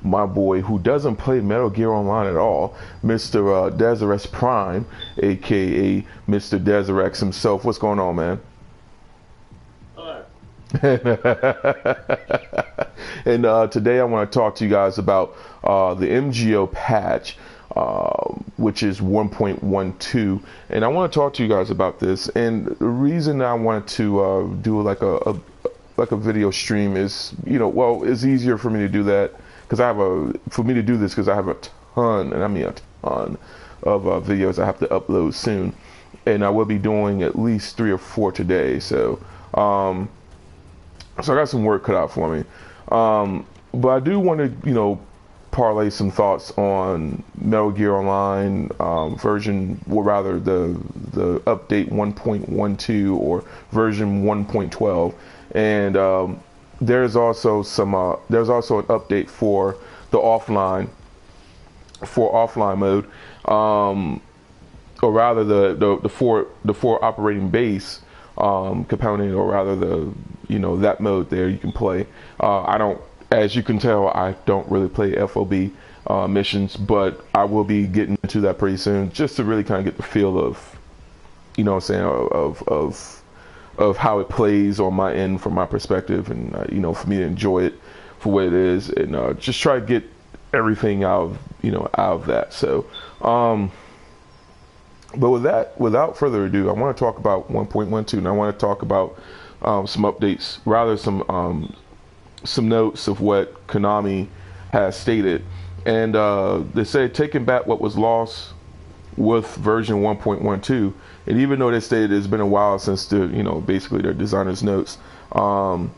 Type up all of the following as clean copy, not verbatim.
my boy who doesn't play Metal Gear Online at all, Mr. Deserex Prime, aka Mr. Deserex himself. What's going on, man? Hello. And today I want to talk to you guys about the MGO patch, which is 1.12, and I want to talk to you guys about this. And the reason I wanted to do like a video stream is, well, it's easier for me to do that because I have a ton, and I mean a ton of videos I have to upload soon, and I will be doing at least 3 or 4 today. So I got some work cut out for me. But I do want to, parlay some thoughts on Metal Gear Online version, or rather the update 1.12 or version 1.12, and there's also an update for the offline mode, or rather the four operating base component, or rather that mode there you can play. As you can tell, I don't really play FOB missions, but I will be getting into that pretty soon, just to really kind of get the feel of, of how it plays on my end from my perspective, and for me to enjoy it for what it is, and just try to get everything out of that. So, but without further ado, I want to talk about 1.12, and I want to talk about some updates, rather some notes of what Konami has stated. And they say taking back what was lost with version 1.12. And even though they stated it's been a while since basically their designer's notes, and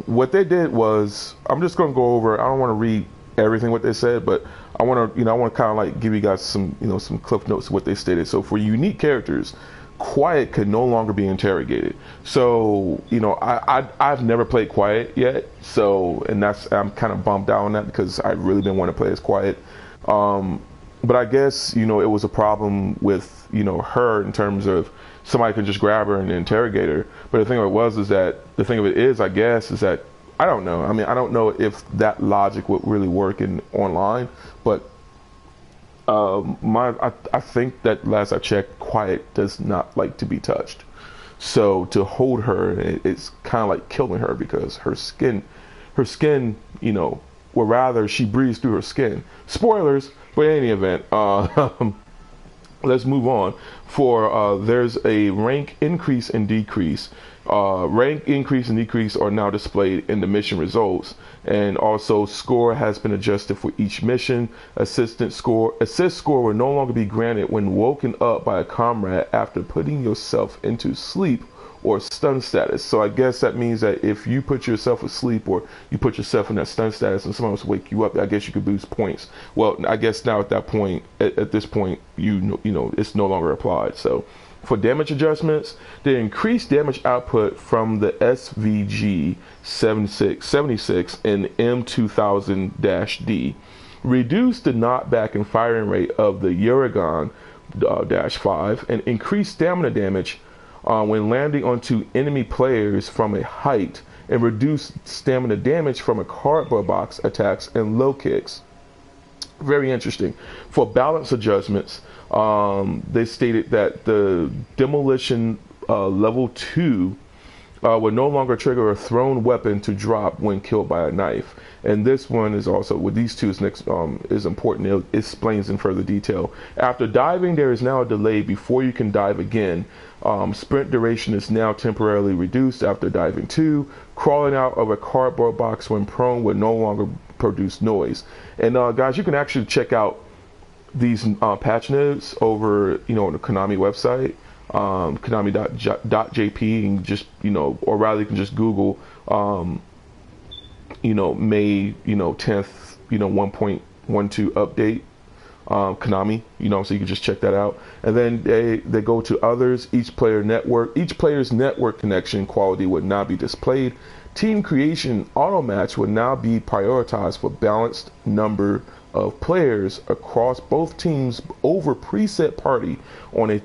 what they did was, I'm just going to go over, I don't want to read everything what they said, but I want to kind of like give you guys some some cliff notes of what they stated. So for unique characters, Quiet could no longer be interrogated. So I've never played Quiet yet, so I'm kind of bummed out on that because I really didn't want to play as Quiet. But I guess it was a problem with her, in terms of somebody can just grab her and interrogate her. But the thing of it is, I guess, is that I don't know. I mean, I don't know if that logic would really work in online, but I think that last I checked, Quiet does not like to be touched. So to hold her, it's kind of like killing her, because her skin, or rather she breathes through her skin. Spoilers, but in any event, let's move on. For there's a rank increase and decrease. Rank increase and decrease are now displayed in the mission results, and also score has been adjusted for each mission. Assist score will no longer be granted when woken up by a comrade after putting yourself into sleep or stun status. So I guess that means that if you put yourself asleep, or you put yourself in that stun status, and someone else wake you up, I guess you could boost points. Well, I guess now at that point, at this point, it's no longer applied. So for damage adjustments, they increased damage output from the SVG 76 and M2000-D, reduced the knockback and firing rate of the Uragan-5, and increased stamina damage when landing onto enemy players from a height, and reduced stamina damage from a cardboard box attacks and low kicks. Very interesting. For balance adjustments, they stated that the demolition level 2 would no longer trigger a thrown weapon to drop when killed by a knife. And this one is also, with these two, is important. It explains in further detail. After diving, there is now a delay before you can dive again. Sprint duration is now temporarily reduced after diving 2. Crawling out of a cardboard box when prone would no longer produce noise. And guys, you can actually check out these patch notes over on the Konami website, konami.jp, and just or rather you can just Google May 10th 1.12 update, Konami, so you can just check that out. And then they go to others. Each player's network connection quality would not be displayed. Team creation auto match would now be prioritized for balanced number of players across both teams over preset party on a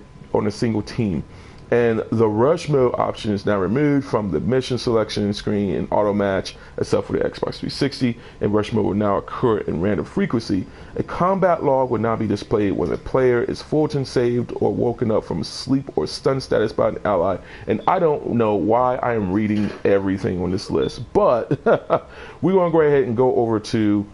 single team. And the rush mode option is now removed from the mission selection screen in auto match, except for the Xbox 360. And rush mode will now occur in random frequency. A combat log will now be displayed when the player is full-time saved or woken up from sleep or stun status by an ally. And I don't know why I am reading everything on this list, but we're going to go ahead and go over to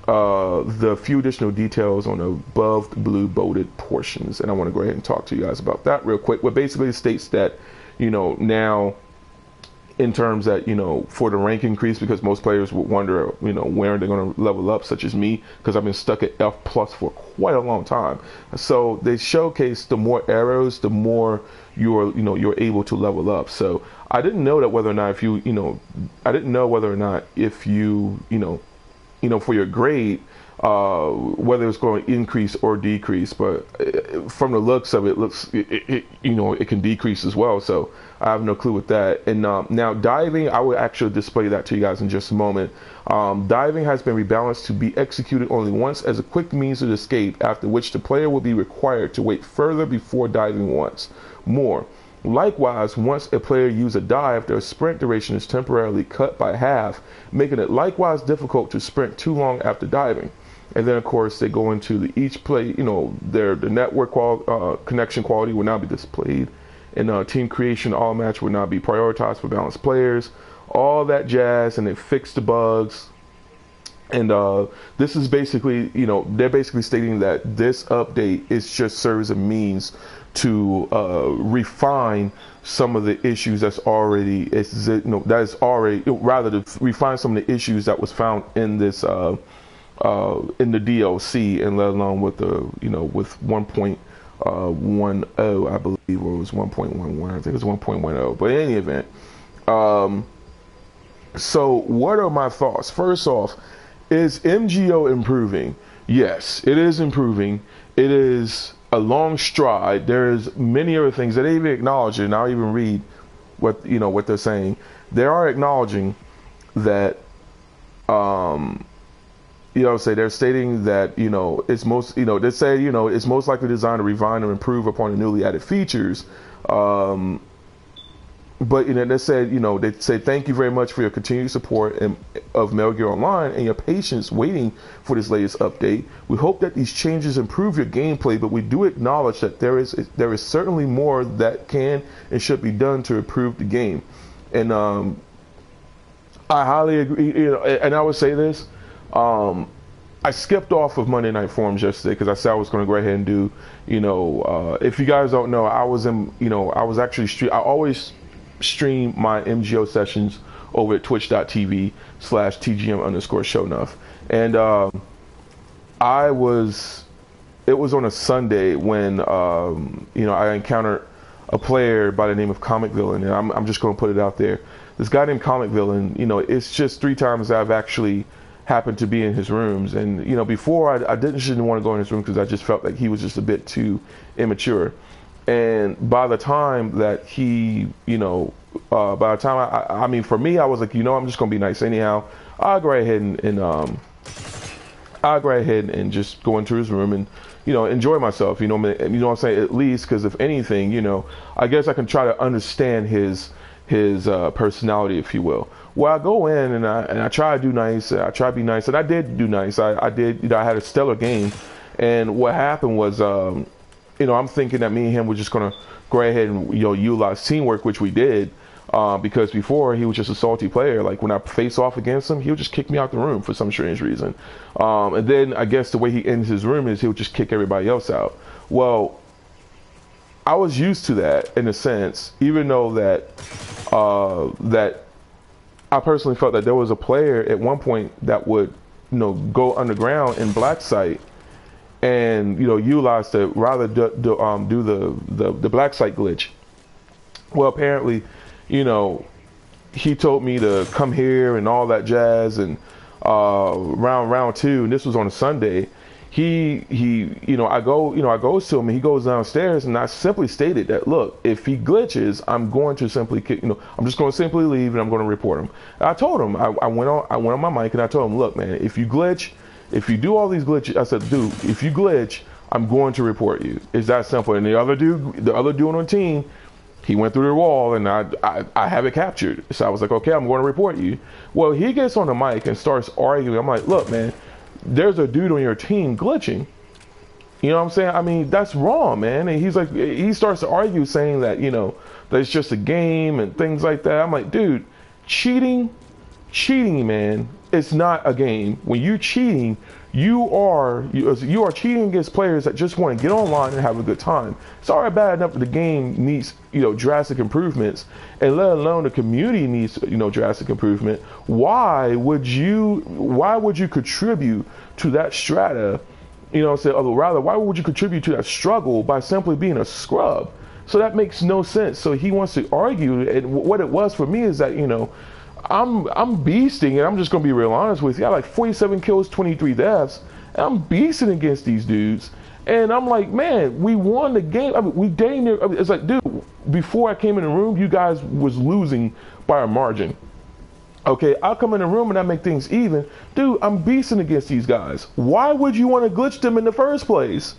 the few additional details on the above the blue bolded portions, and I want to go ahead and talk to you guys about that real quick. What basically states that, now in terms that, for the rank increase, because most players would wonder, where they're going to level up, such as me, because I've been stuck at F plus for quite a long time. So they showcase the more arrows, the more you're able to level up. So I didn't know that whether or not if you for your grade, whether it's going to increase or decrease, but from the looks of it, it can decrease as well. So I have no clue with that. And now diving, I will actually display that to you guys in just a moment. Diving has been rebalanced to be executed only once as a quick means of escape, after which the player will be required to wait further before diving once more. Likewise, once a player uses a dive, their sprint duration is temporarily cut by half, making it likewise difficult to sprint too long after diving. And then, of course, they go into each play, the network connection quality will now be displayed, and team creation all match will now be prioritized for balanced players, all that jazz, and they fix the bugs. And this is basically, they're basically stating that this update is just serves a means to refine some of the issues to refine some of the issues that was found in this in the DLC, and let alone with with 1.10, I believe, or it was 1.11. I think it was 1.10. But in any event, so what are my thoughts? First off, is MGO improving? Yes, it is improving. It is a long stride. There's many other things that they even acknowledge, and I'll even read what they're saying. They are acknowledging that they're stating that it's most they say it's most likely designed to refine or improve upon the newly added features. But they say thank you very much for your continued support of Metal Gear Online and your patience waiting for this latest update. We hope that these changes improve your gameplay, but we do acknowledge that there is certainly more that can and should be done to improve the game. And I highly agree. And I would say this. I skipped off of Monday Night Forums yesterday because I said I was going to go ahead and do. If you guys don't know, I was I always stream my MGO sessions over at twitch.tv/TGM_Sho'Nuff. And it was on a Sunday when, I encountered a player by the name of Comic Villain. And I'm just going to put it out there. This guy named Comic Villain, it's just 3 times I've actually happened to be in his rooms. And, before I didn't want to go in his room because I just felt like he was just a bit too immature. And by the time that he, for me, I was like, I'm just going to be nice anyhow. I'll go ahead and just go into his room and, enjoy myself, what I'm saying, at least, because if anything, I guess I can try to understand his personality, if you will. Well, I go in and I try to do nice. I try to be nice, and I did do nice. I did, I had a stellar game. And what happened was, I'm thinking that me and him were just going to go ahead and, utilize teamwork, which we did. Because before he was just a salty player. Like when I face off against him, he would just kick me out the room for some strange reason. And then I guess the way he ends his room is he would just kick everybody else out. Well, I was used to that in a sense, even though that I personally felt that there was a player at one point that would, go underground in black site and, utilize to rather do the black site glitch. Well, apparently, he told me to come here and all that jazz, and round 2, and this was on a Sunday. I goes to him and he goes downstairs, and I simply stated that, look, if he glitches, I'm going to simply I'm just going to simply leave and I'm going to report him. And I told him, I went on my mic and I told him, look, man, if you glitch, if you do all these glitches, I said, dude, if you glitch, I'm going to report you. It's that simple. And the other dude on the team, He went through the wall, and I have it captured. So I was like, okay, I'm going to report you. Well, he gets on the mic and starts arguing. I'm like, look, man, there's a dude on your team glitching. You know what I'm saying? I mean, that's wrong, man. And he's like, he starts to argue saying that, you know, that it's just a game and things like that. I'm like, dude, cheating, man, it's not a game. When you're cheating, you are cheating against players that just want to get online and have a good time. It's already bad enough that the game needs, you know, drastic improvements, and let alone the community needs, you know, drastic improvement. Why would you contribute to that strata? You know, say, or rather, why would you contribute to that struggle by simply being a scrub? So that makes no sense. So he wants to argue, and what it was for me is that, you know, I'm beasting, and I'm just gonna be real honest with you. I like 47 kills, 23 deaths, and I'm beasting against these dudes. And I'm like, man, we won the game. I mean, we dang near. I mean, it's like, dude, before I came in the room, you guys was losing by a margin. Okay, I'll come in the room and I make things even. Dude, I'm beasting against these guys. Why would you want to glitch them in the first place?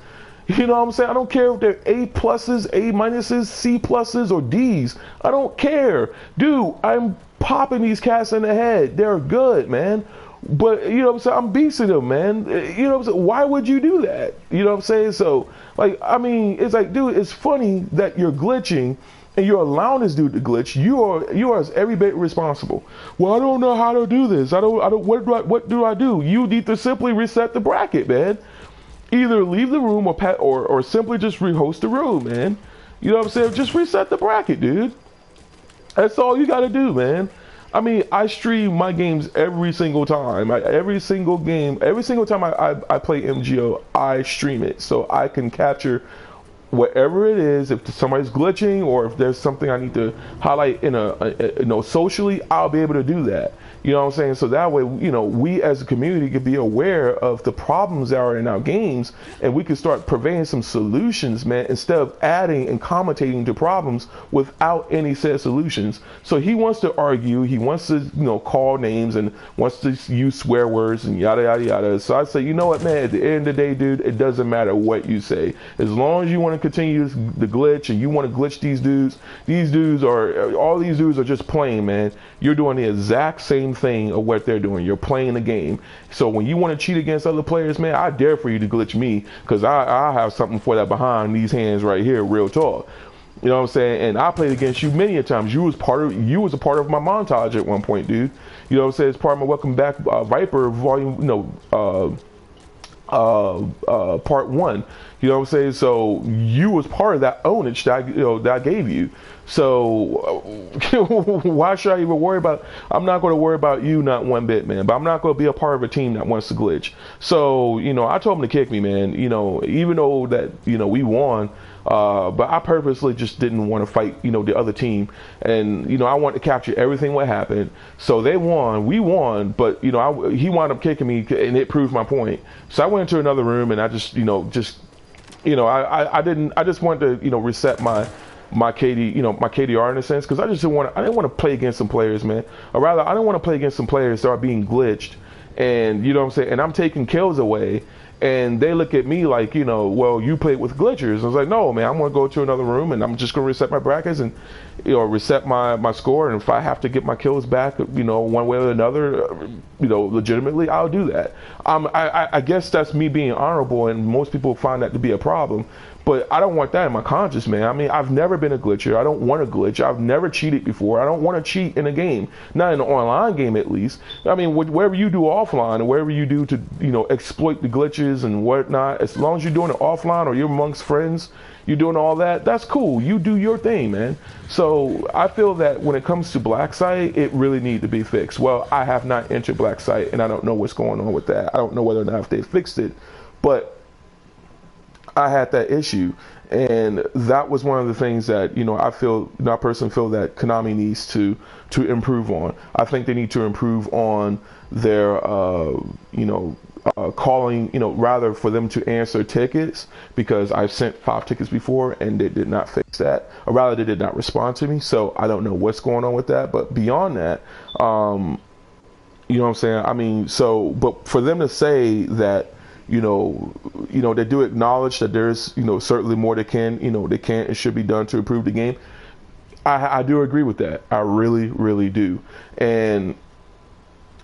You know what I'm saying? I don't care if they're A pluses, A minuses, C pluses, or D's. I don't care. Dude, I'm popping these cats in the head. They're good, man. But, you know what I'm saying? I'm beasting them, man. You know what I'm saying? Why would you do that? You know what I'm saying? So, like, I mean, it's like, dude, it's funny that you're glitching and you're allowing this dude to glitch. You are every bit responsible. Well, I don't know how to do this. What do I do? You need to simply reset the bracket, man. Either leave the room or simply just rehost the room, man. You know what I'm saying? Just reset the bracket, dude. That's all you got to do, man. I mean, I stream my games every single time. Every single time I play MGO, I stream it. So I can capture whatever it is. If somebody's glitching or if there's something I need to highlight you know, socially, I'll be able to do that. You know what I'm saying? So that way, you know, we as a community can be aware of the problems that are in our games, and we can start purveying some solutions, man, instead of adding and commentating to problems without any said solutions. So he wants to argue, he wants to, you know, call names and wants to use swear words and yada, yada, yada. So I say, you know what, man, at the end of the day, dude, it doesn't matter what you say. As long as you want to continue the glitch and you want to glitch these dudes are just playing, man. You're doing the exact same thing of what they're doing. You're playing the game. So when you want to cheat against other players, man, I dare for you to glitch me, because I have something for that behind these hands right here, real talk. You know what I'm saying? And I played against you many a times. You was a part of my montage at one point, dude. You know what I'm saying? It's part of my Welcome Back Viper volume, part 1. You know what I'm saying? So you was part of that ownage that I gave you. So why should I even worry about? I'm not going to worry about you, not one bit, man. But I'm not going to be a part of a team that wants to glitch. So, you know, I told him to kick me, man. You know, even though that, you know, we won, but I purposely just didn't want to fight, you know, the other team. And, you know, I wanted to capture everything what happened. So they won, we won, but, you know, he wound up kicking me, and it proved my point. So I went into another room, and I just, I just wanted to, you know, reset my KD, you know, my KDR in a sense, because I didn't want to play against some players, man. Or rather, I didn't want to play against some players that are being glitched, and you know what I'm saying, and I'm taking kills away, and they look at me like, you know, well, you played with glitchers. I was like, no, man, I'm going to go to another room, and I'm just going to reset my brackets and, you know, reset my score, and if I have to get my kills back, you know, one way or another, you know, legitimately, I'll do that. I guess that's me being honorable, and most people find that to be a problem. But I don't want that in my conscience, man. I mean, I've never been a glitcher. I don't want to glitch. I've never cheated before. I don't want to cheat in a game. Not in an online game, at least. I mean, whatever you do offline and whatever you do to, you know, exploit the glitches and whatnot, as long as you're doing it offline or you're amongst friends, you're doing all that, that's cool. You do your thing, man. So I feel that when it comes to Black Site, it really needs to be fixed. Well, I have not entered Black Site, and I don't know what's going on with that. I don't know whether or not if they fixed it. But I had that issue, and that was one of the things that, you know, I personally feel that Konami needs to improve on. I think they need to improve on their calling, you know, rather for them to answer tickets, because I've sent 5 tickets before and they did not fix that, or rather they did not respond to me. So I don't know what's going on with that. But beyond that, you know what I'm saying? I mean, so, but for them to say that, you know, they do acknowledge that there's, you know, certainly more they can and should be done to improve the game. I do agree with that. I really do. And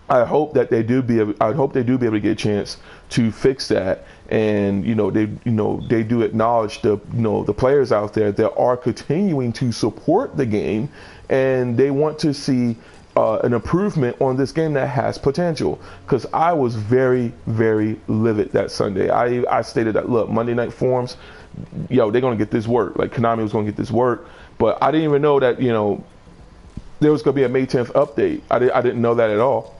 I hope that they do be able, I hope they do be able to get a chance to fix that. And they do acknowledge the players out there that are continuing to support the game, and they want to see an improvement on this game that has potential. Because I was very livid that Sunday. I stated that, look, Monday Night Forums, they're gonna get this work. Like, Konami was gonna get this work, but I didn't even know that there was gonna be a May 10th update. I didn't know that at all.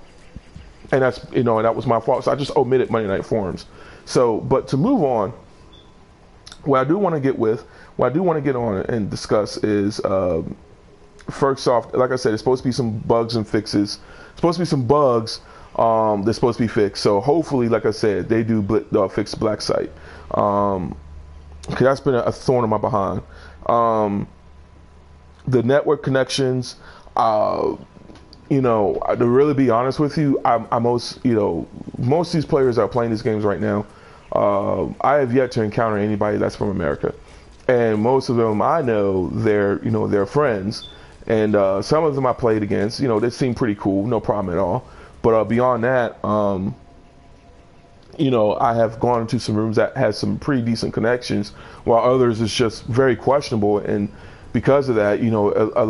And that's and that was my fault. So I just omitted Monday Night Forums. So, but to move on, what I do want to get on and discuss is first off, like I said, it's supposed to be some bugs and fixes. It's supposed to be some bugs that's supposed to be fixed. So hopefully, like I said, they do fix Black Site. Because that's been a thorn in my behind. The network connections. To really be honest with you, most of these players that are playing these games right now, I have yet to encounter anybody that's from America, and most of them I know they're friends, and some of them I played against, they seem pretty cool, no problem at all. But beyond that, I have gone into some rooms that has some pretty decent connections, while others is just very questionable, and because of that, a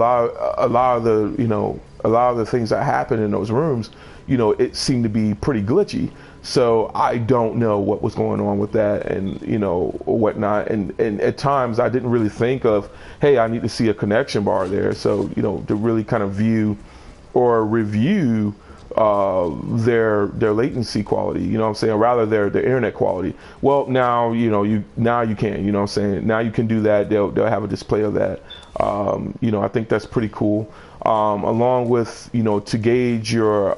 lot of the things that happen in those rooms, it seemed to be pretty glitchy. So I don't know what was going on with that, and whatnot. And at times I didn't really think of, hey, I need to see a connection bar there. So to really kind of view or review their latency quality, what I'm saying, rather their internet quality. Well, now you can, what I'm saying, now you can do that. They'll have a display of that. I think that's pretty cool. Along with to gauge your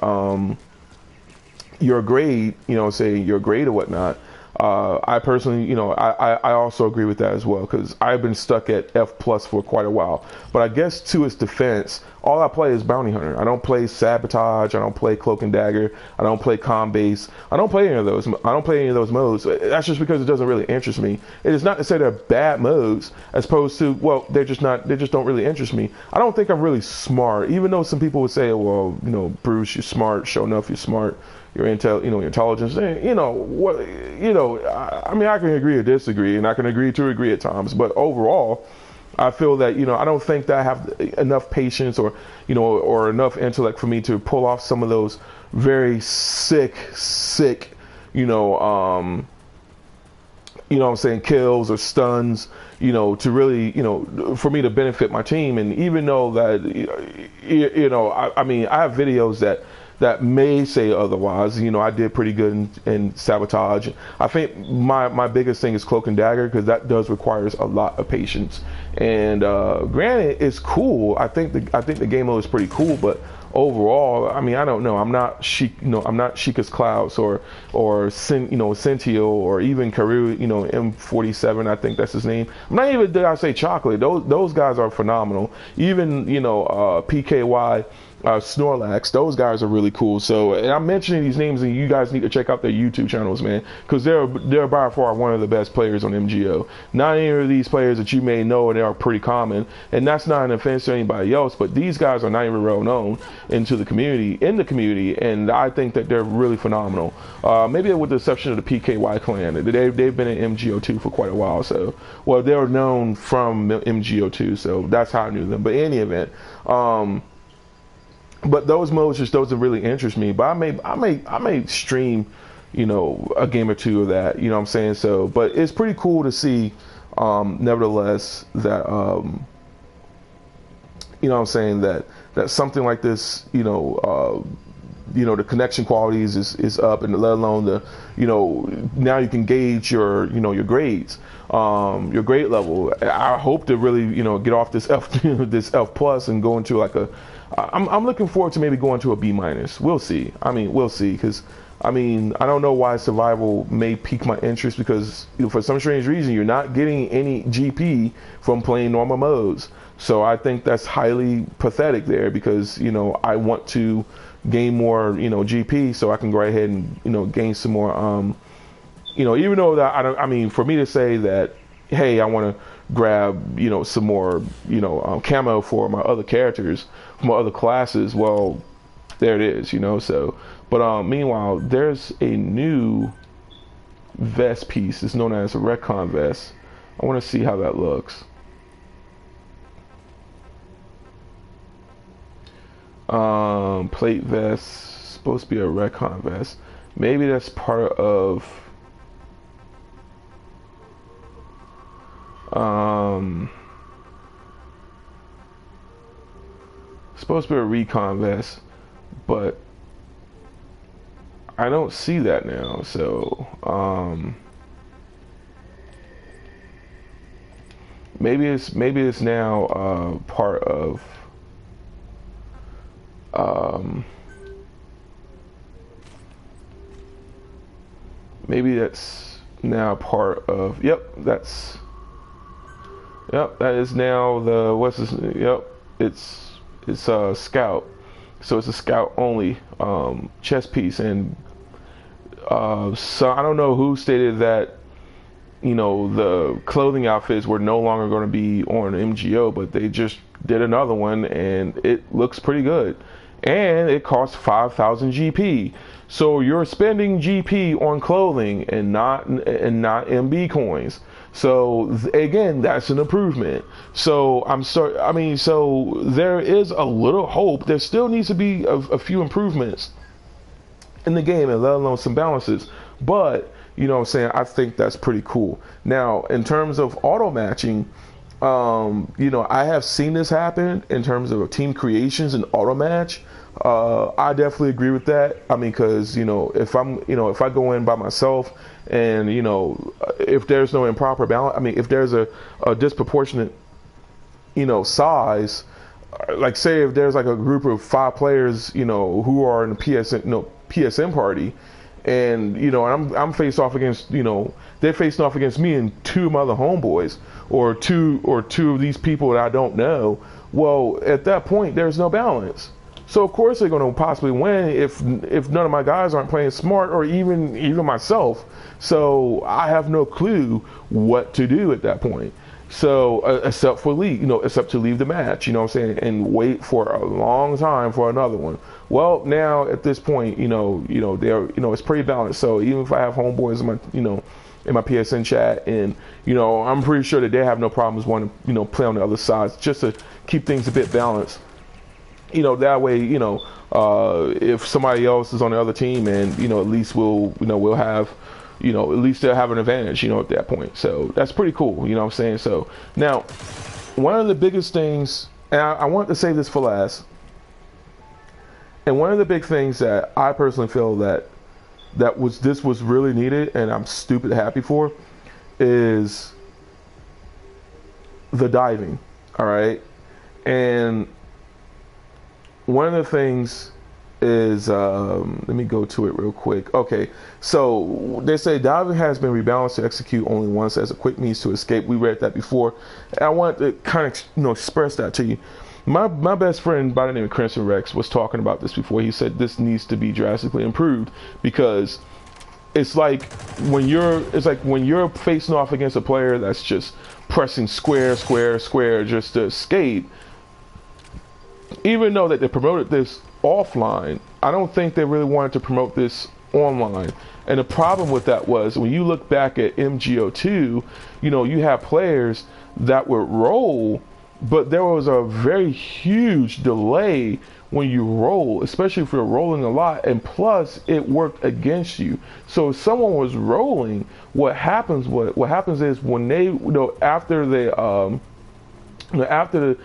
grade, say your grade or whatnot. I personally, I also agree with that as well, because I've been stuck at F+ for quite a while. But I guess to its defense, all I play is Bounty Hunter. I don't play Sabotage. I don't play Cloak and Dagger. I don't play Base. I don't play any of those. I don't play any of those modes. That's just because it doesn't really interest me. It is not to say they're bad modes, as opposed to, well, they just don't really interest me. I don't think I'm really smart, even though some people would say, well, Bruce, you're smart. Sho'Nuff, you're smart. Your intel, your intelligence, what, I mean, I can agree or disagree, and I can agree to agree at times, but overall, I feel that, I don't think that I have enough patience or enough intellect for me to pull off some of those very sick, what I'm saying, kills or stuns, to really, for me to benefit my team. And even though that, I mean, I have videos that may say otherwise. I did pretty good in Sabotage. I think my biggest thing is Cloak and Dagger, because that does requires a lot of patience. And granted, it's cool. I think the game mode is pretty cool, but overall, I mean, I don't know. I'm not I'm not Sheikah's Clouds or Centio or even Karu, M47. I think that's his name. I'm not even, did I say Chocolate? Those guys are phenomenal. Even PKY. Snorlax, those guys are really cool. So, and I'm mentioning these names, and you guys need to check out their YouTube channels, man, because they're by far one of the best players on MGO. Not any of these players that you may know, and they are pretty common, and that's not an offense to anybody else, but these guys are not even well known in the community, and I think that they're really phenomenal. Maybe with the exception of the PKY clan, they've been in MGO2 for quite a while. So, well, they're known from MGO2, so that's how I knew them. But in any event, but those modes just doesn't really interest me. But I may stream, a game or two of that. You know what I'm saying? So, but it's pretty cool to see, nevertheless, that what I'm saying, that something like this, the connection qualities is up, and let alone the, now you can gauge your, your grades, your grade level. I hope to really, get off this this F+ and go into like a. I'm looking forward to maybe going to a B-. We'll see. I mean, we'll see, because I don't know why survival may pique my interest, because for some strange reason you're not getting any GP from playing normal modes. So I think that's highly pathetic there, because I want to gain more GP so I can go ahead and gain some more even though that I mean, for me to say that, hey, I want to grab, some more, camo for my other characters, for my other classes. Well, there it is, so, but meanwhile, there's a new vest piece. It's known as a retcon vest. I want to see how that looks. Plate vest, supposed to be a retcon vest. Maybe that's part of supposed to be a recon vest, but I don't see that now. So maybe it's now part of maybe that's now part of, yep, that is now the, what's this, yep, it's scout, so it's a scout only chest piece. And so I don't know who stated that the clothing outfits were no longer going to be on MGO, but they just did another one and it looks pretty good, and it costs 5,000 GP. So you're spending GP on clothing and not MB coins. So again, that's an improvement. So so there is a little hope. There still needs to be a few improvements in the game, and let alone some balances. But I think that's pretty cool. Now, in terms of auto matching, I have seen this happen in terms of team creations and auto match. I definitely agree with that. I mean, because if I go in by myself and if there's no improper balance, I mean, if there's a disproportionate size, like say if there's like a group of 5 players who are in a PSN party, and I'm faced off against they're facing off against me and 2 of my other homeboys, or two of these people that I don't know. Well, at that point there's no balance. So of course they're going to possibly win if none of my guys aren't playing smart, or even myself. So I have no clue what to do at that point. So except to leave the match, and wait for a long time for another one. Well, now at this point, they're it's pretty balanced. So even if I have homeboys in my PSN chat, and I'm pretty sure that they have no problems wanting to play on the other side, just to keep things a bit balanced. That way, if somebody else is on the other team, and at least we'll have, at least they'll have an advantage, at that point. So that's pretty cool, So now, one of the biggest things, and I want to save this for last, and one of the big things that I personally feel that this was really needed, and I'm stupid happy for, is the diving. All right, and one of the things is, let me go to it real quick. Okay, so they say diving has been rebalanced to execute only once as a quick means to escape. We read that before, and I want to kind of express that to you. My best friend by the name of Crimson Rex was talking about this before. He said this needs to be drastically improved, because it's like when you're facing off against a player that's just pressing square just to escape. Even though that they promoted this offline, I don't think they really wanted to promote this online. And the problem with that was, when you look back at MGO2, you have players that would roll, but there was a very huge delay when you roll, especially if you're rolling a lot, and plus it worked against you. So if someone was rolling, what happens is when they after the the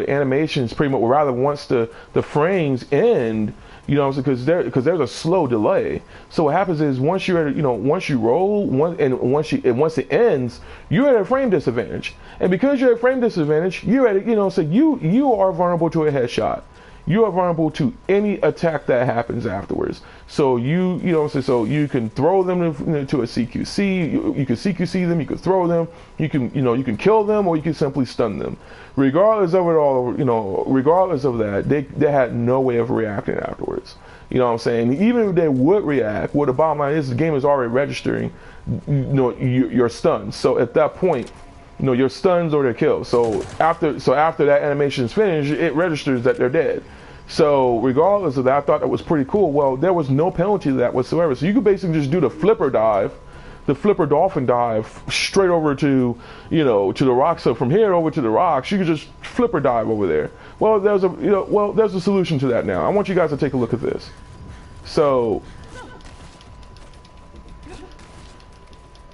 animations pretty much, or rather once the frames end, because there's a slow delay. So what happens is once you roll, once it ends, you're at a frame disadvantage. And because you're at a frame disadvantage, you're at so you are vulnerable to a headshot. You are vulnerable to any attack that happens afterwards. So so you can throw them to a CQC. You can CQC them. You can throw them. You can kill them, or you can simply stun them. Regardless of it all, regardless of that, they had no way of reacting afterwards. You know what I'm saying? Even if they would react, well, the bottom line is the game is already registering, your stuns. So at that point, your stuns or their kills. So after that animation is finished, it registers that they're dead. So regardless of that, I thought that was pretty cool. Well, there was no penalty to that whatsoever. So you could basically just do the flipper dive, the flipper dolphin dive straight over to, to the rocks. So from here over to the rocks, you could just flipper dive over there. Well, there's a solution to that now. I want you guys to take a look at this. So,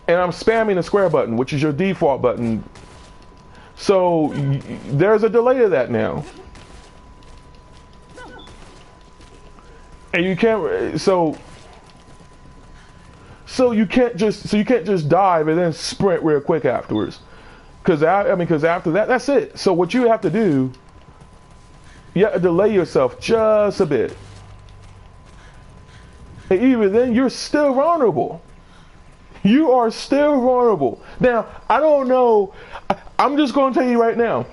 and I'm spamming the square button, which is your default button. So there's a delay to that now. And you can't, so you can't just dive and then sprint real quick afterwards. Because after that, that's it. So what you have to do, you have to delay yourself just a bit. And even then, you're still vulnerable. You are still vulnerable. Now, I don't know. I'm just going to tell you right now.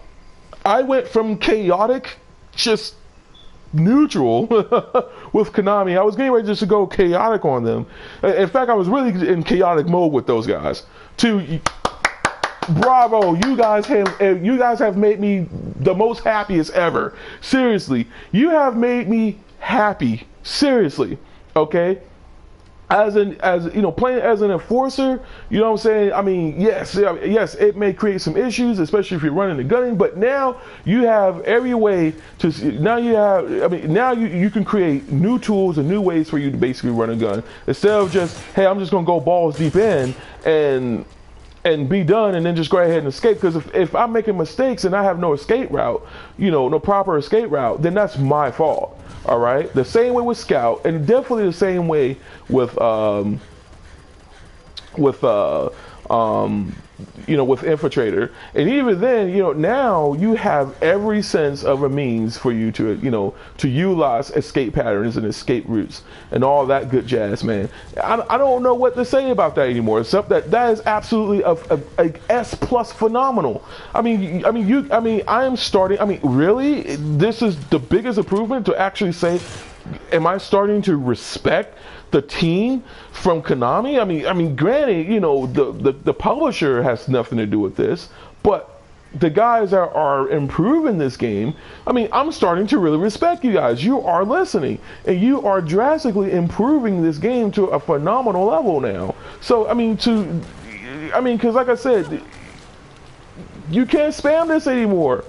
I went from chaotic, just neutral with Konami. I was getting ready just to go chaotic on them. In fact, I was really in chaotic mode with those guys. To bravo, you guys have made me the most happiest ever. Seriously, you have made me happy. Seriously, okay. Playing as an enforcer, you know what I'm saying? I mean, yes, it may create some issues, especially if you're running the gunning, but now you have every way to, now you can create new tools and new ways for you to basically run a gun. Instead of just, hey, I'm just going to go balls deep in and be done and then just go ahead and escape. Because if I'm making mistakes and I have no escape route, no proper escape route, then that's my fault. All right. The same way with Scout, and definitely the same way with Infiltrator. And even then, now you have every sense of a means for you to utilize escape patterns and escape routes and all that good jazz, man. I don't know what to say about that anymore, except that is absolutely a S+ phenomenal. I am starting. Really, this is the biggest improvement to actually say, am I starting to respect the team from Konami? Granted, the publisher has nothing to do with this, but the guys that are improving this game, I'm starting to really respect you guys. You are listening, and you are drastically improving this game to a phenomenal level now. So, because like I said, you can't spam this anymore.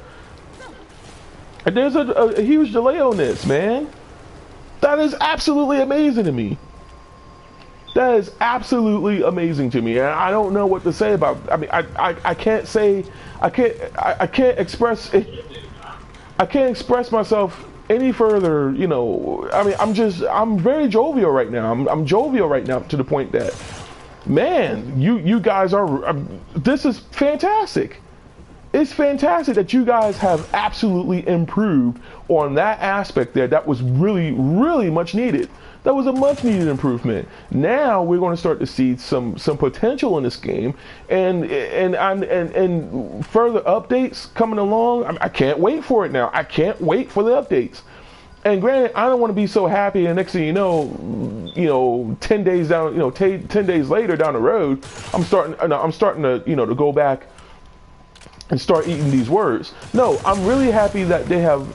And there's a huge delay on this, man. That is absolutely amazing to me. That is absolutely amazing to me, and I don't know what to say about. I can't say, I can't express myself any further. I'm very jovial right now. I'm jovial right now to the point that, man, you guys are. This is fantastic. It's fantastic that you guys have absolutely improved on that aspect there. That was really, really much needed. That was a much needed improvement. Now we're going to start to see some potential in this game, and further updates coming along. I can't wait for it now. I can't wait for the updates. And granted, I don't want to be so happy, and next thing you know, 10 days down, 10 days later down the road, I'm starting to to go back and start eating these words. No, I'm really happy that they have,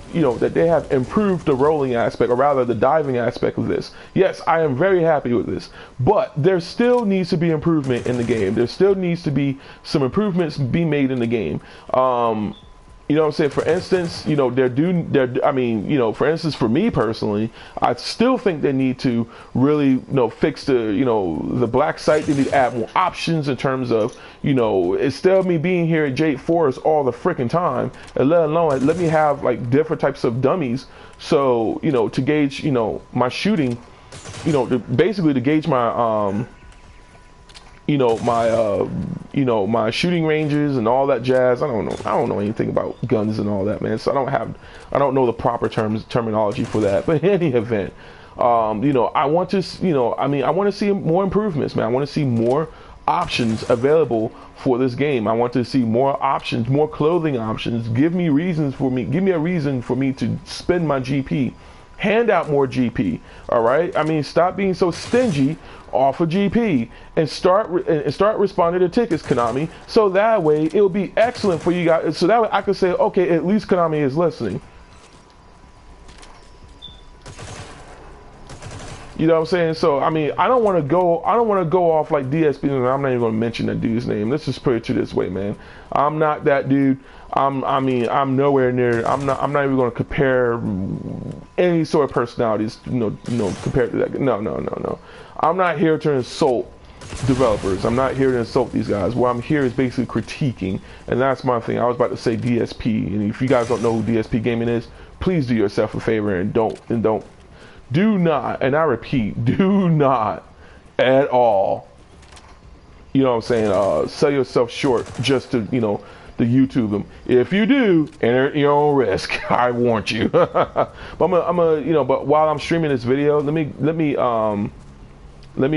improved the rolling aspect, or rather the diving aspect of this. Yes, I am very happy with this, but there still needs to be improvement in the game. There still needs to be some improvements be made in the game. You know what I'm saying? For instance, for instance, for me personally, I still think they need to really, fix the black site. They need to add more options in terms of, instead of me being here at Jade Forest all the freaking time, and let me have like different types of dummies. So, to gauge, my shooting, basically to gauge my, my shooting ranges and all that jazz. I don't know anything about guns and all that, man. So I don't know the proper terminology for that. But in any event, I want to, I want to see more improvements, man. I want to see more options available for this game. I want to see more options, more clothing options. Give me a reason for me to spend my GP hand out more GP. All right, I mean, stop being so stingy off of GP and start responding to tickets, Konami. So that way it will be excellent for you guys. So that way I could say, okay, at least Konami is listening. You know what I'm saying? So I mean, I don't want to go off like DSP. I'm not even going to mention that dude's name. Let's just put it to this way, man. I'm not that dude. I'm nowhere near. I'm not even going to compare any sort of personalities. Compared to that. No. I'm not here to insult developers. I'm not here to insult these guys. What I'm here is basically critiquing, and that's my thing. I was about to say DSP, and if you guys don't know who DSP Gaming is, please do yourself a favor and do not, and I repeat, do not at all, you know what I'm saying, sell yourself short just to, to YouTube them. If you do, enter at your own risk. I warned you. But but while I'm streaming this video, let me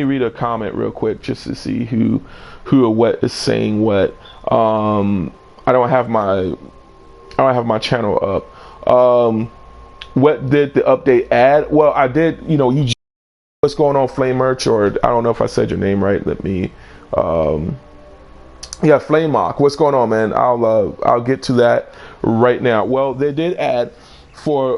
read a comment real quick just to see who or what is saying what. I don't have my channel up. What did the update add? Well, I did, what's going on, Flame Merch, or I don't know if I said your name right. Let me, yeah, Flame Mock. What's going on, man? I'll get to that right now. Well, they did add for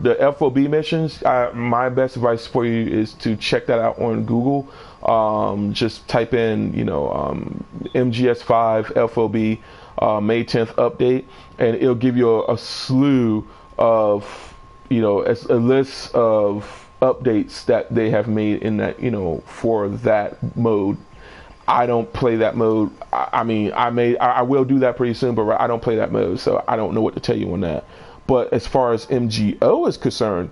the FOB missions. My best advice for you is to check that out on Google. Just type in, MGS5 FOB May 10th update, and it'll give you a slew of a list of updates that they have made in that for that mode. I don't play that mode. I will do that pretty soon, but I don't play that mode, so I don't know what to tell you on that. But as far as MGO is concerned,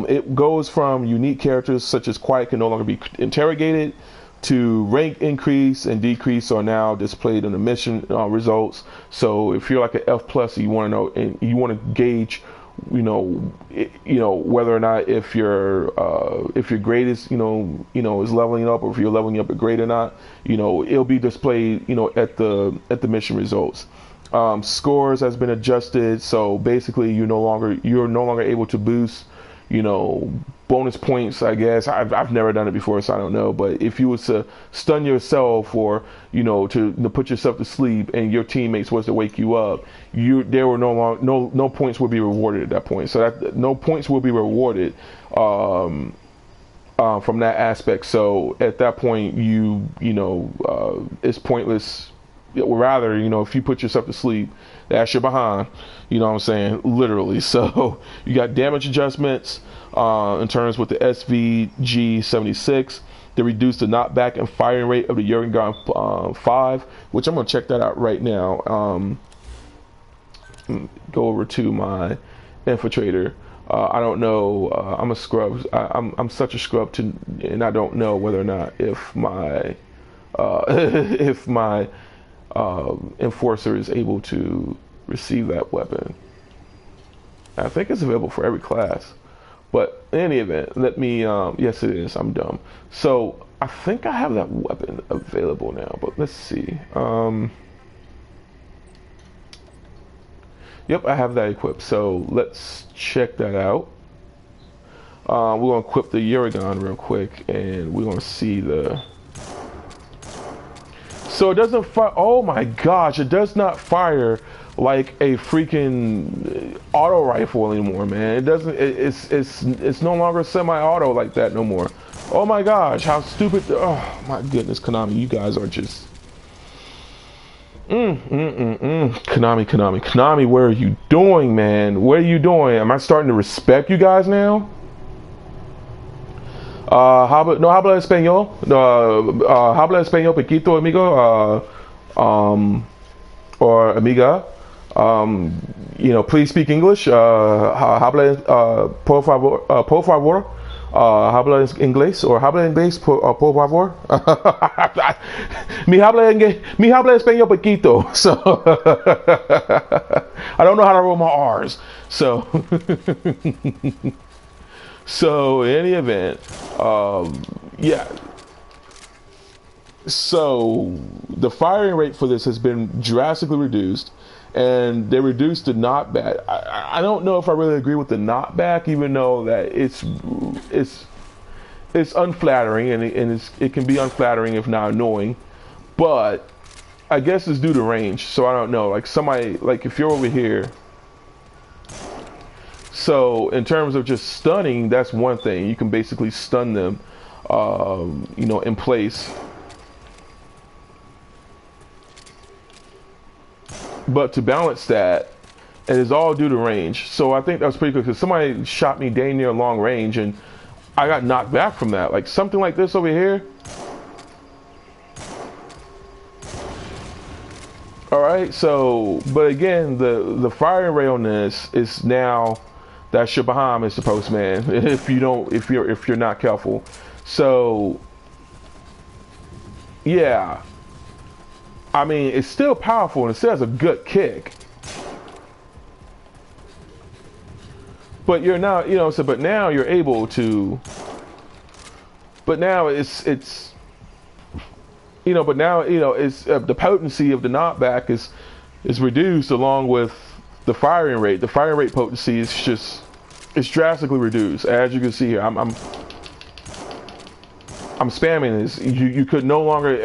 it goes from unique characters such as Quiet can no longer be interrogated, to rank increase and decrease are now displayed in the mission results. So if you're like an F plus, you want to know and you want to gauge, whether or not if your grade is is leveling up, or if you're leveling up a grade or not, it'll be displayed at the mission results. Scores has been adjusted, so basically you're no longer able to boost bonus points, I guess. I've never done it before, so I don't know. But if you was to stun yourself, or to put yourself to sleep, and your teammates was to wake you up, there were no points will be rewarded at that point. So that no points will be rewarded from that aspect. So at that point, it's pointless. Rather, if you put yourself to sleep, that's your behind. You know what I'm saying? Literally. So you got damage adjustments in terms with the SVG76. They reduced the knockback and firing rate of the Uragan 5, which I'm going to check that out right now. Go over to my infiltrator. I don't know. I'm a scrub. I'm such a scrub and I don't know whether or not if my enforcer is able to receive that weapon. I think it's available for every class, but in any event, let me yes it is. I'm dumb. So I think I have that weapon available now, but let's see. Yep, I have that equipped, so let's check that out. We're gonna equip the Uragan real quick, and we're gonna see the. So it doesn't fire. Oh my gosh, it does not fire like a freaking auto rifle anymore, man. It doesn't. It's no longer semi-auto like that no more. Oh my gosh, how stupid! Oh my goodness, Konami, you guys are just. Konami, what are you doing, man? What are you doing? Am I starting to respect you guys now? Habla español. Habla español poquito, amigo. Or amiga. Please speak English. Habla, por favor. Habla inglés, or habla inglés, por favor. Mi habla español poquito. So I don't know how to roll my R's. So. So in any event, yeah. So the firing rate for this has been drastically reduced, and they reduced the knockback. I don't know if I really agree with the knockback, even though that it's unflattering, and it can be unflattering if not annoying, but I guess it's due to range. So I don't know, like somebody, like if you're over here, so in terms of just stunning, that's one thing. You can basically stun them, you know, in place. But to balance that, it is all due to range. So I think that was pretty good, because somebody shot me dang near long range and I got knocked back from that. Like something like this over here. All right, so, but again, the firing rate on this is now, that's your Bahamas, the postman. If you're not careful. So yeah, I mean, it's still powerful and it still has a good kick. But you're now, you know, so but now you're able to. But now it's you know, but now, you know, it's the potency of the knockback is reduced along with the firing rate. The firing rate potency is just, it's drastically reduced, as you can see here. I'm spamming this. You could no longer,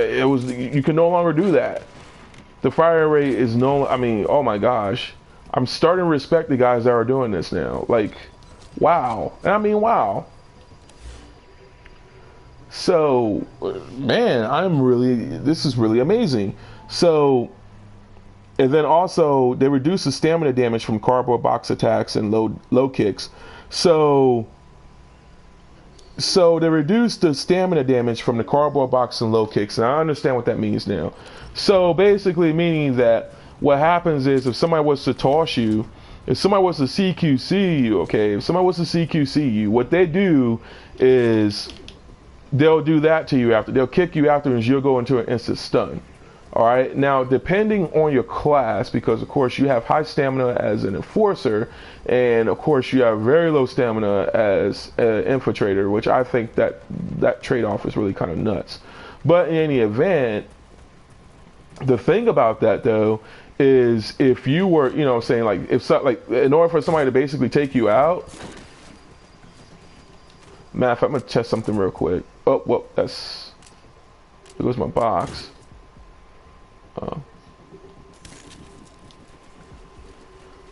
you can no longer do that. The fire rate is no, I mean, oh my gosh. I'm starting to respect the guys that are doing this now. Like, wow. And I mean, wow. So, man, this is really amazing. So, and then also, they reduce the stamina damage from cardboard box attacks and low kicks. So they reduce the stamina damage from the cardboard box and low kicks, and I understand what that means now. So basically meaning that what happens is, if somebody was to toss you, if somebody was to CQC you, okay, if somebody was to CQC you, what they do is they'll do that to you after. They'll kick you afterwards, you'll go into an instant stun. All right, now depending on your class, because of course you have high stamina as an enforcer, and of course you have very low stamina as an infiltrator, which I think that trade-off is really kind of nuts. But in any event, the thing about that though is, if you were, you know, saying like, if so, like in order for somebody to basically take you out, matter of fact, I'm gonna test something real quick. Oh, well, there goes my box.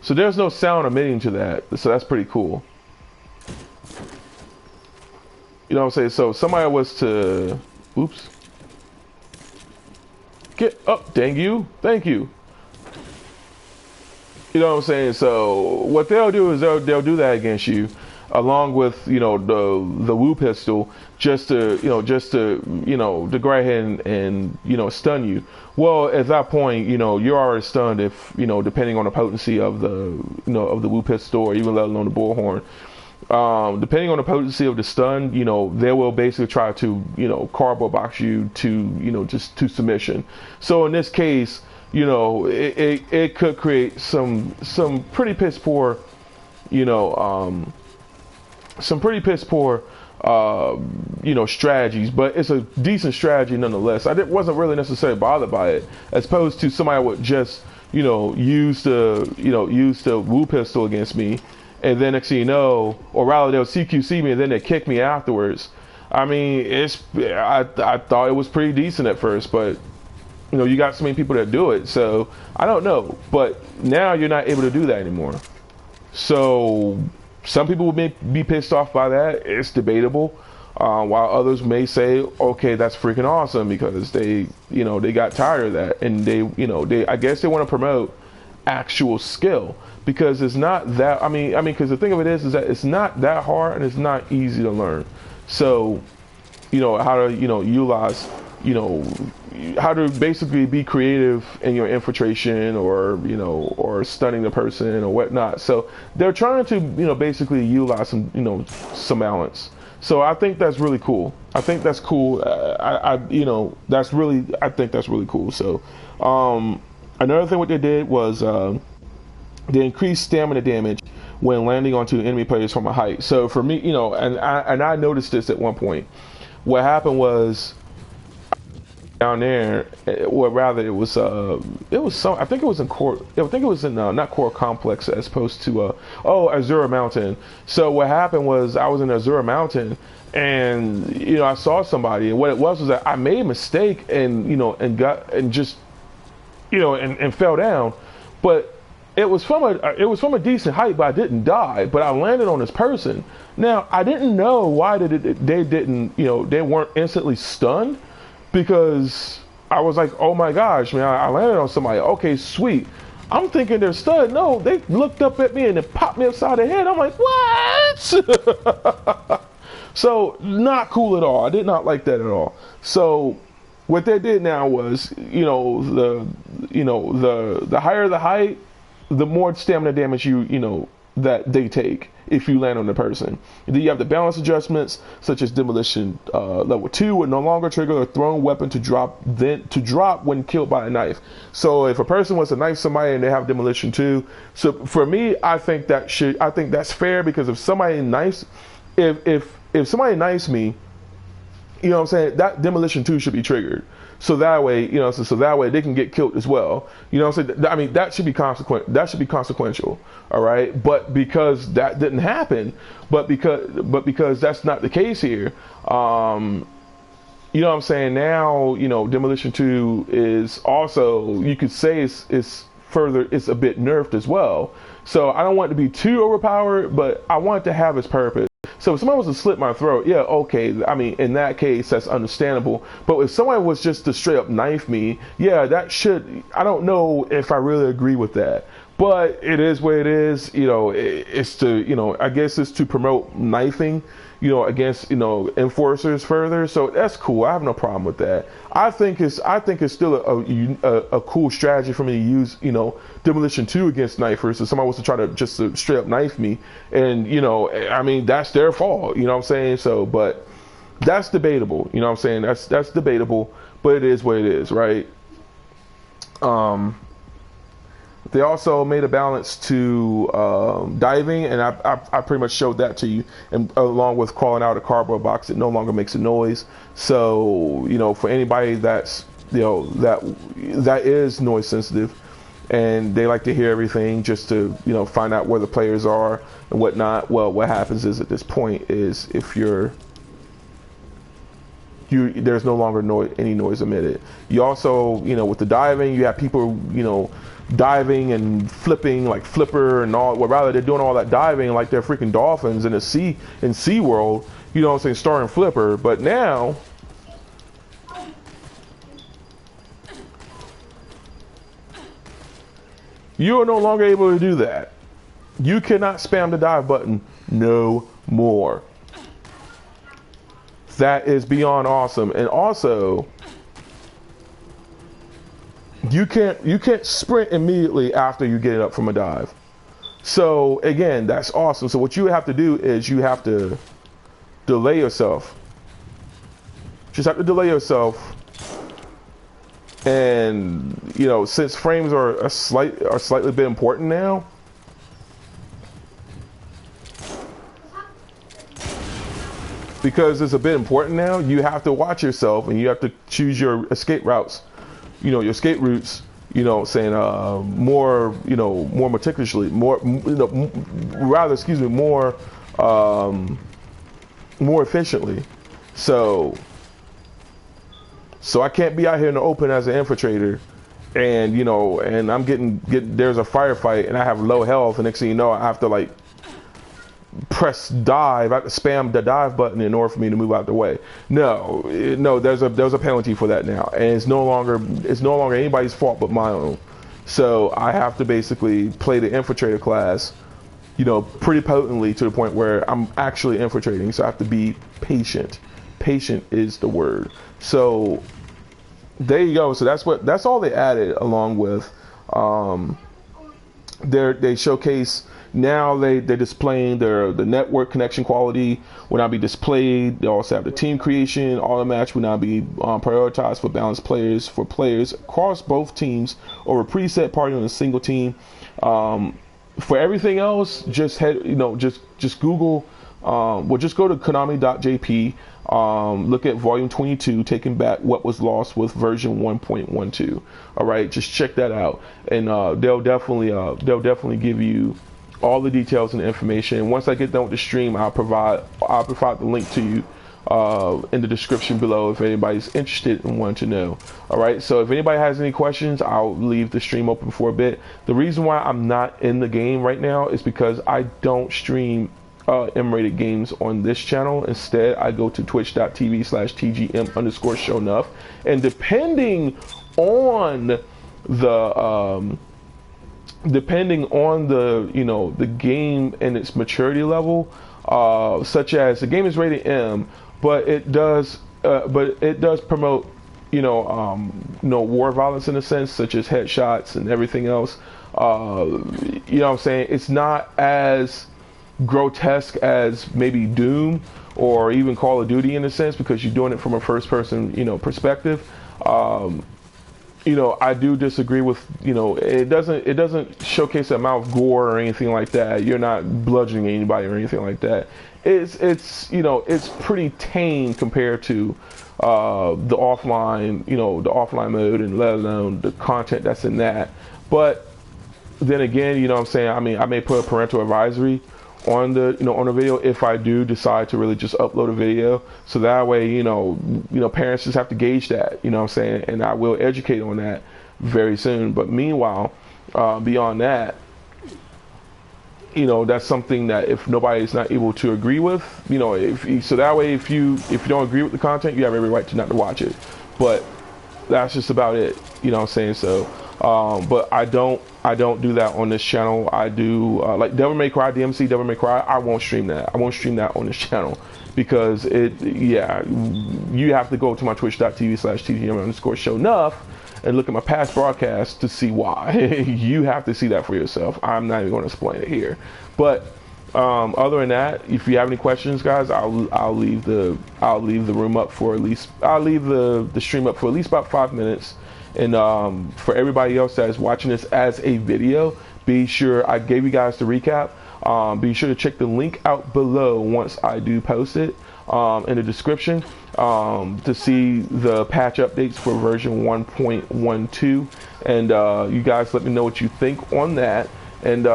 So there's no sound emitting to that, so that's pretty cool. You know what I'm saying? So somebody was to, oops, get up, dang you, thank you. You know what I'm saying? So what they'll do is they'll do that against you, along with, you know, the Woo pistol, just to to go ahead and you know, stun you. Well, at that point, you know, you're already stunned, if, you know, depending on the potency of the Woo pistol, or even let alone the bullhorn. Depending on the potency of the stun, you know, they will basically try to, you know, cardboard box you to, you know, just to submission. So in this case, you know, it could create some pretty piss poor, you know, some pretty piss poor you know, strategies, but it's a decent strategy nonetheless. I wasn't really necessarily bothered by it, as opposed to somebody would just, you know, use the Woo pistol against me, and then next thing you know, or rather they'll CQC me and then they kick me afterwards. I mean, I thought it was pretty decent at first, but you know, you got so many people that do it, so I don't know. But now you're not able to do that anymore. So some people may be pissed off by that. It's debatable. While others may say, okay, that's freaking awesome, because they, you know, they got tired of that, and they, you know, I guess they want to promote actual skill, because it's not that, I mean, because the thing of it is that it's not that hard and it's not easy to learn. So, you know, how to, you know, utilize, you know, how to basically be creative in your infiltration, or, you know, or stunning the person or whatnot. So they're trying to, you know, basically utilize some, you know, some balance. So I think that's really cool. I think that's cool. You know, I think that's really cool. So another thing what they did was they increased stamina damage when landing onto enemy players from a height. So for me, you know, and I noticed this at one point. What happened was, down there, or rather, it was some. I think it was in core. I think it was in not core complex as opposed to Azura Mountain. So what happened was I was in Azura Mountain, and I saw somebody, and what it was that I made a mistake and and fell down, but it was from a decent height, but I didn't die. But I landed on this person. Now I didn't know why they didn't they weren't instantly stunned, because I was like, oh my gosh, man, I landed on somebody. Okay, sweet. I'm thinking they're stunned. No, they looked up at me and it popped me upside the head. I'm like, what? So not cool at all. I did not like that at all. So what they did now was, the higher the height, the more stamina damage that they take if you land on the person. And then you have the balance adjustments, such as demolition level 2 would no longer trigger a thrown weapon to drop when killed by a knife. So if a person wants to knife somebody and they have demolition 2, so for me, I think that's fair, because if somebody knifes, if somebody knifes me, what I'm saying, that demolition 2 should be triggered. So that way, so that way they can get killed as well. So I mean, that should be consequent. That should be consequential. All right. But because that didn't happen, but because that's not the case here, what I'm saying, now, demolition 2 is also, you could say it's a bit nerfed as well. So I don't want it to be too overpowered, but I want it to have its purpose. So if someone was to slit my throat, yeah, okay. I mean, in that case, that's understandable. But if someone was just to straight up knife me, yeah, I don't know if I really agree with that. But it is what it is. It's to, I guess it's to promote knifing, against, enforcers further. So that's cool. I have no problem with that. I think it's still a cool strategy for me to use, demolition 2 against knifers. If somebody was to try to just straight up knife me, and, I mean, that's their fault. You know what I'm saying? So, but that's debatable. You know what I'm saying? That's debatable, but it is what it is, right? They also made a balance to diving, and I pretty much showed that to you, and along with crawling out a cardboard box, it no longer makes a noise. So for anybody that's that is noise sensitive, and they like to hear everything just to find out where the players are and whatnot. Well, what happens is at this point is if there's no longer any noise emitted. You also with the diving, you have people diving and flipping like Flipper and all. Well, rather they're doing all that diving like they're freaking dolphins in Sea World. Starring Flipper. But now you are no longer able to do that. You cannot spam the dive button no more. That is beyond awesome. And also, you can't sprint immediately after you get up from a dive. So again, that's awesome. So what you have to do is you have to delay yourself. Just have to delay yourself. And since frames are slightly bit important now, because it's a bit important now, you have to watch yourself and you have to choose your escape routes. Your escape routes, saying more meticulously, more efficiently. So I can't be out here in the open as an infiltrator, and and I'm getting there's a firefight and I have low health, and next thing you know, I have to press dive. I have to spam the dive button in order for me to move out the way. No, there's a penalty for that now, and it's no longer anybody's fault but my own. So I have to basically play the infiltrator class, pretty potently, to the point where I'm actually infiltrating. So I have to be patient. Patient is the word. So there you go. So that's all they added, along with they showcase. Now they're displaying the network connection quality will now be displayed. They also have the team creation. All the match will now be prioritized for balanced players across both teams over preset party on a single team. For everything else, just Google Well, just go to konami.jp, look at volume 22, taking back what was lost with version 1.12. All right, just check that out, and they'll definitely give you all the details and information. And once I get done with the stream, I'll provide the link to you in the description below if anybody's interested and want to know. All right, so if anybody has any questions, I'll leave the stream open for a bit. The reason why I'm not in the game right now is because I don't stream M-rated games on this channel. Instead, I go to twitch.tv/tgm_Sho'Nuff, and depending on the the game and its maturity level, such as the game is rated M, but it does promote war violence in a sense, such as headshots and everything else. You know what I'm saying? It's not as grotesque as maybe Doom or even Call of Duty in a sense, because you're doing it from a first person perspective. I do disagree with, it doesn't showcase the amount of gore or anything like that. You're not bludgeoning anybody or anything like that. It's pretty tame compared to the offline mode, and let alone the content that's in that. But then again, you know what I'm saying, I may put a parental advisory on the on the video if I do decide to really just upload a video, so that way parents just have to gauge that, you know what I'm saying, and I will educate on that very soon. But meanwhile, beyond that, that's something that if nobody's not able to agree with, so that way if you don't agree with the content, you have every right to not to watch it. But that's just about it, you know what I'm saying. So but I don't do that on this channel. I do like Devil May Cry, DMC Devil May Cry. I won't stream that. I won't stream that on this channel because you have to go to my twitch.tv/tgm_Sho'Nuff and look at my past broadcasts to see why. You have to see that for yourself. I'm not even going to explain it here. But other than that, if you have any questions, guys, I'll leave the room up for at least, I'll leave the stream up for at least about 5 minutes. And for everybody else that is watching this as a video, be sure I gave you guys the recap. Be sure to check the link out below once I do post it in the description to see the patch updates for version 1.12. And you guys let me know what you think on that. And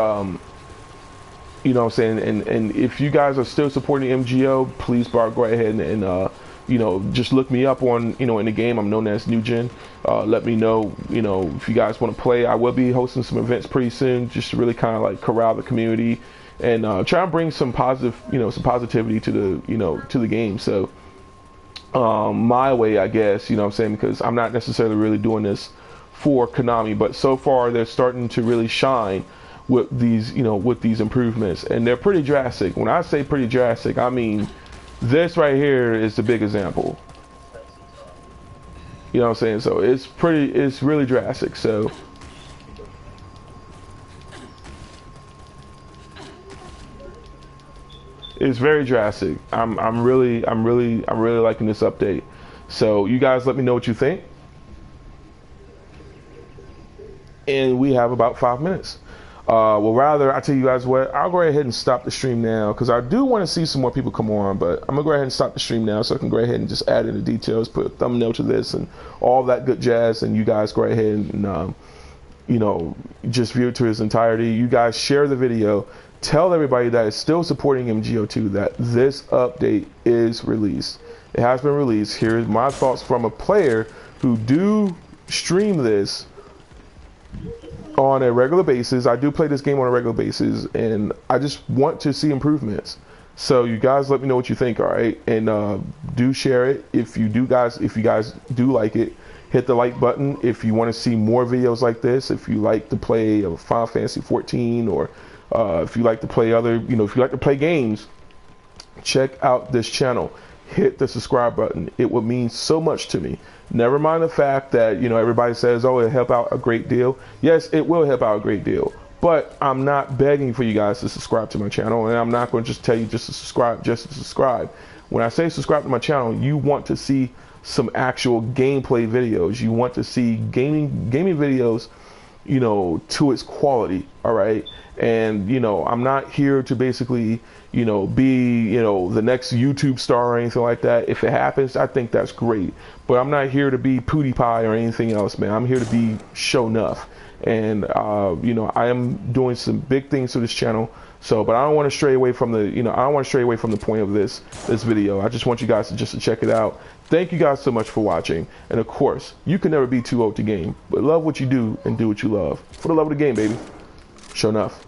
you know what I'm saying, and if you guys are still supporting MGO, please go ahead and just look me up on, in the game. I'm known as New Gen. Let me know, if you guys want to play. I will be hosting some events pretty soon, just to really kind of like corral the community and try and bring some positive, some positivity to the game. So my way, I guess, you know what I'm saying, because I'm not necessarily really doing this for Konami, but so far they're starting to really shine with these, with these improvements, and they're pretty drastic. When I say pretty drastic, I mean this right here is the big example. You know what I'm saying? So it's really drastic. So it's very drastic. I'm really liking this update. So you guys let me know what you think. And we have about 5 minutes. Well, rather, I tell you guys what, I'll go ahead and stop the stream now, because I do want to see some more people come on, but I'm gonna go ahead and stop the stream now so I can go ahead and just add in the details, put a thumbnail to this and all that good jazz, and you guys go ahead and just view it to its entirety. You guys share the video, tell everybody that is still supporting MGO2 that this update is released. It has been released. Here's my thoughts from a player who do stream this on a regular basis. I do play this game on a regular basis, and I just want to see improvements. So you guys let me know what you think, all right? And do share it if you guys do like it. Hit the like button if you want to see more videos like this. If you like to play Final Fantasy 14, or if you like to play other, if you like to play games, check out this channel. Hit the subscribe button. It would mean so much to me. Never mind the fact that, everybody says, oh, it'll help out a great deal. Yes, it will help out a great deal. But I'm not begging for you guys to subscribe to my channel, and I'm not going to just tell you just to subscribe. When I say subscribe to my channel, you want to see some actual gameplay videos. You want to see gaming videos, to its quality, all right? And, I'm not here to basically, you know, be, you know, the next YouTube star or anything like that. If it happens, I think that's great. But I'm not here to be PewDiePie or anything else, man. I'm here to be Sho'Nuff. And, you know, I am doing some big things to this channel. So, but I don't want to stray away from the, you know, I don't want to stray away from the point of this video. I just want you guys to just check it out. Thank you guys so much for watching. And of course, you can never be too old to game, but love what you do and do what you love. For the love of the game, baby. Sho'Nuff.